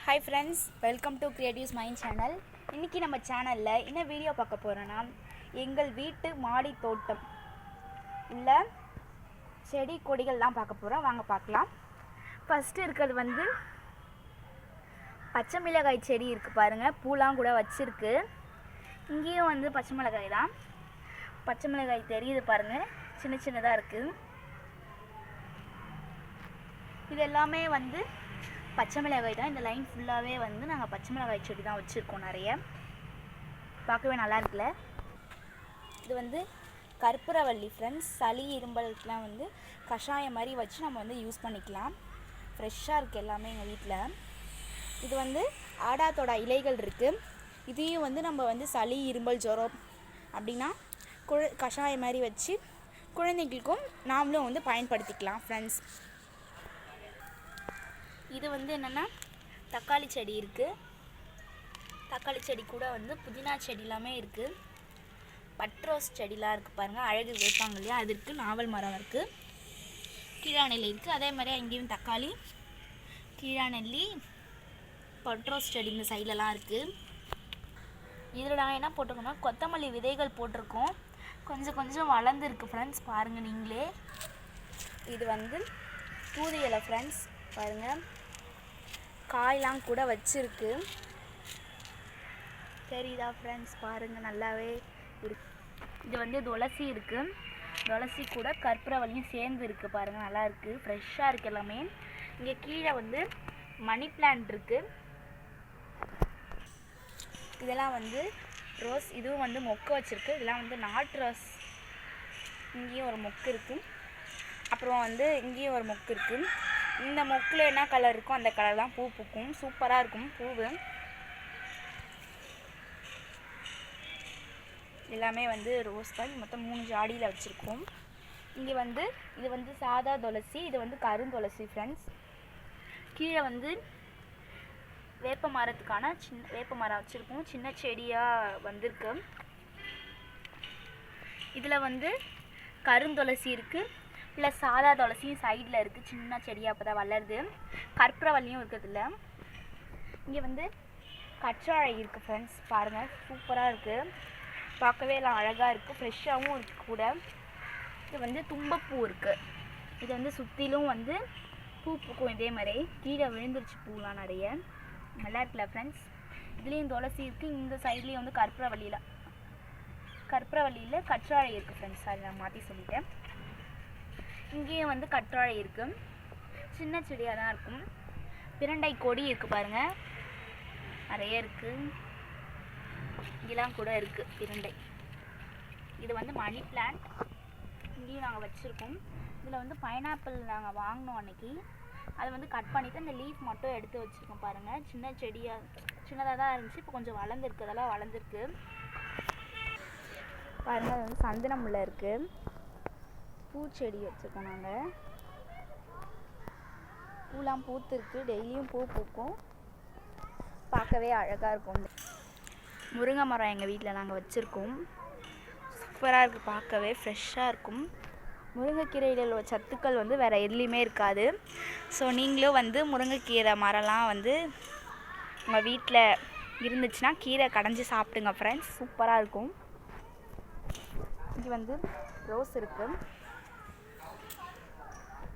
Hi friends, welcome to creatives mind channel. இன்றைக்கி நம்ம சேனலில் என்ன வீடியோ பார்க்க போகிறோன்னா, எங்கள் வீட்டு மாடி தோட்டம் உள்ள செடி கொடிகள்லாம் பார்க்க போகிறோம். வாங்க பார்க்கலாம். ஃபஸ்ட்டு இருக்கிறது வந்து பச்சை மிளகாய் செடி இருக்குது பாருங்கள். பூலாம் கூட வச்சுருக்கு. இங்கேயும் வந்து பச்சை மிளகாய் தான். பச்சை மிளகாய் தெரியுது பாருங்கள், சின்ன சின்னதாக இருக்குது. இது எல்லாமே வந்து பச்சை மிளகாய் தான். இந்த லைன் ஃபுல்லாகவே வந்து நாங்கள் பச்சை மிளகாய் செடி தான் வச்சுருக்கோம் நிறைய. பார்க்கவே நல்லா இருக்குல்ல. இது வந்து கற்பூரவள்ளி ஃப்ரெண்ட்ஸ். சளி இரும்பலுக்கெலாம் வந்து கஷாயம் மாதிரி வச்சு நம்ம வந்து யூஸ் பண்ணிக்கலாம். ஃப்ரெஷ்ஷாக இருக்குது எல்லாமே எங்கள் வீட்டில். இது வந்து ஆடாத்தோட இலைகள் இருக்குது. இதையும் வந்து நம்ம வந்து சளி இரும்பல் ஜுரம் அப்படின்னா கஷாயம் மாதிரி வச்சு குழந்தைகளுக்கும் நாமளும் வந்து பயன்படுத்திக்கலாம் ஃப்ரெண்ட்ஸ். இது வந்து என்னென்னா தக்காளி செடி இருக்குது. தக்காளி செடி கூட வந்து புதினா செடி எல்லாமே இருக்குது. பட்ரோஸ் செடிலாம் இருக்குது பாருங்கள், அழகு வைப்பாங்க இல்லையா, அது இருக்குது. நாவல் மரம் இருக்குது, கீழாநெல்லி இருக்குது. அதே மாதிரி அங்கேயும் தக்காளி, கீழாநெல்லி, பட்ரோஸ் செடி இந்த சைட்லலாம் இருக்குது. இதில் நாங்கள் என்ன போட்டிருக்கோம்னா கொத்தமல்லி விதைகள் போட்டிருக்கோம். கொஞ்சம் கொஞ்சம் வளர்ந்துருக்கு ஃப்ரெண்ட்ஸ், பாருங்கள் நீங்களே. இது வந்து தூதி இலை ஃப்ரெண்ட்ஸ், பாருங்கள் காயெலாம் கூட வச்சிருக்கு. தெரியுதா ஃப்ரெண்ட்ஸ், பாருங்கள் நல்லாவே இருக்கு. இது வந்து துளசி இருக்குது. துளசி கூட கற்பூரவள்ளியும் சேர்ந்து இருக்குது பாருங்கள், நல்லா இருக்குது, ஃப்ரெஷ்ஷாக இருக்குது எல்லாமே. இங்கே கீழே வந்து மணி பிளான்ட் இருக்குது. இதெல்லாம் வந்து ரோஸ். இதுவும் வந்து மொக்கு வச்சுருக்கு. இதெல்லாம் வந்து நாட்டு ரோஸ். இங்கேயும் ஒரு மொக்கு இருக்குது. அப்புறம் வந்து இங்கேயும் ஒரு மொக்கு இருக்குது. இந்த மொக்கில் என்ன கலர் இருக்கும் அந்த கலர் தான் பூ பூக்கும். சூப்பராக இருக்கும் பூவு. எல்லாமே வந்து ரோஸ் தான். மொத்தம் 3 ஜாடியில் வச்சுருக்கோம். இங்கே வந்து இது வந்து சாதா துளசி, இது வந்து கருந்துளசி ஃப்ரெண்ட்ஸ். கீழே வந்து வேப்ப மரத்துக்கான வேப்ப மரம் வச்சுருக்கோம். சின்ன செடியாக வந்திருக்கு. இதில் வந்து கருந்துளசி இருக்குது, ப்ளஸ் சாதா துளசியும் சைடில் இருக்குது, சின்ன செடியாக அப்போ தான் வளருது. கற்பூரவள்ளியும் இருக்கிறதுல. இங்கே வந்து கற்றாழை இருக்குது ஃப்ரெண்ட்ஸ், பாருங்கள் சூப்பராக இருக்குது. பார்க்கவே எல்லாம் அழகாக இருக்குது, ஃப்ரெஷ்ஷாகவும் இருக்குது கூட. இது வந்து தும்பப்பூ இருக்குது. இது வந்து சுற்றிலும் வந்து பூ பூக்கும் இதே மாதிரி. கீழே விழுந்துருச்சு பூலாம் நிறைய. நல்லா இருக்குல்ல ஃப்ரெண்ட்ஸ். இதுலேயும் துளசி இருக்குது. இந்த சைட்லேயும் வந்து கற்பூரவள்ளியில் கற்றாழை இருக்குது ஃப்ரெண்ட்ஸ். அதை நான் மாற்றி சொல்லிட்டேன். இங்கேயும் வந்து கற்றாழை இருக்குது. சின்ன செடியாக தான் இருக்கும். பிரண்டை கொடி இருக்குது பாருங்கள், நிறைய இருக்குது. இங்கெல்லாம் கூட இருக்குது பிரண்டை. இது வந்து மணி பிளான்ட். இங்கேயும் நாங்கள் வச்சுருக்கோம். இதில் வந்து பைனாப்பிள் நாங்கள் வாங்கினோம் அன்றைக்கி. அதை வந்து கட் பண்ணிவிட்டு அந்த லீஃப் மட்டும் எடுத்து வச்சுருக்கோம் பாருங்கள். சின்ன செடியாக சின்னதாக தான் இருந்துச்சு, இப்போ கொஞ்சம் வளர்ந்துருக்கு. அதெல்லாம் வளர்ந்துருக்கு பாருங்கள். அது வந்து சந்தன முல்லை இருக்குது. பூச்செடி வச்சுருக்கோம் நாங்கள். பூலாம் பூத்துருக்கு. டெய்லியும் பூ பூக்கும், பார்க்கவே அழகாக இருக்கும். முருங்கை மரம் எங்கள் வீட்டில் நாங்கள் வச்சுருக்கோம். சூப்பராக இருக்குது, பார்க்கவே ஃப்ரெஷ்ஷாக இருக்கும். முருங்கைக்கீரையில் உள்ள சத்துக்கள் வந்து வேறு எதுலேயுமே இருக்காது. ஸோ நீங்களும் வந்து முருங்கைக்கீரை மரம்லாம் வந்து உங்கள் வீட்டில் இருந்துச்சுன்னா கீரை கடைஞ்சி சாப்பிடுங்க ஃப்ரெண்ட்ஸ், சூப்பராக இருக்கும். இங்கே வந்து ரோஸ் இருக்குது.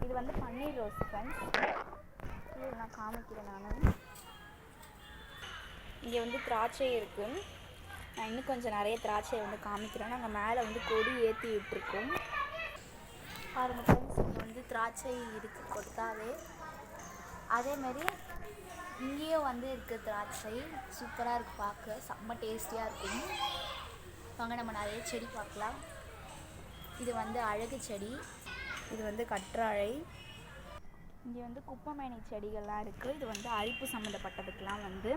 இது வந்து பன்னீர் ரோஸ் ஃப்ரெண்ட்ஸ். இது நான் காமிக்கிறேன் நான். இங்கே வந்து திராட்சை இருக்குது. நான் இன்னும் கொஞ்சம் நிறைய திராட்சையை வந்து காமிக்கிறேன். நாங்கள் மேலே வந்து கொடி ஏற்றி விட்டுருக்கோம் பாருங்கள் ஃப்ரெண்ட்ஸ். இங்கே வந்து திராட்சை இருக்குது கொத்தாவே. அதேமாரி இங்கேயும் வந்து இருக்குது திராட்சை. சூப்பராக இருக்குது, பார்க்க செம்ம டேஸ்டியாக இருக்கும். வாங்க நம்ம நிறைய செடி பார்க்கலாம். இது வந்து அழகு செடி. இது வந்து கற்றாழை. இங்கே வந்து குப்பைமேனி செடிகள்லாம் இருக்குது. இது வந்து அரிப்பு சம்மந்தப்பட்டதுக்கெலாம் வந்து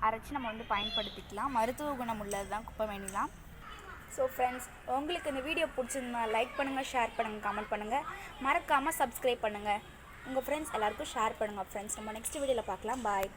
அரைச்சி நம்ம வந்து பயன்படுத்திக்கலாம். மருத்துவ குணம் உள்ளது தான் குப்பைமேனிலாம். ஸோ ஃப்ரெண்ட்ஸ், உங்களுக்கு இந்த வீடியோ பிடிச்சிருந்தா லைக் பண்ணுங்கள், ஷேர் பண்ணுங்கள், கமெண்ட் பண்ணுங்கள், மறக்காமல் சப்ஸ்கிரைப் பண்ணுங்கள். உங்கள் ஃப்ரெண்ட்ஸ் எல்லாருக்கும் ஷேர் பண்ணுங்கள் ஃப்ரெண்ட்ஸ். நம்ம நெக்ஸ்ட் வீடியோவில் பார்க்கலாம். பாய்.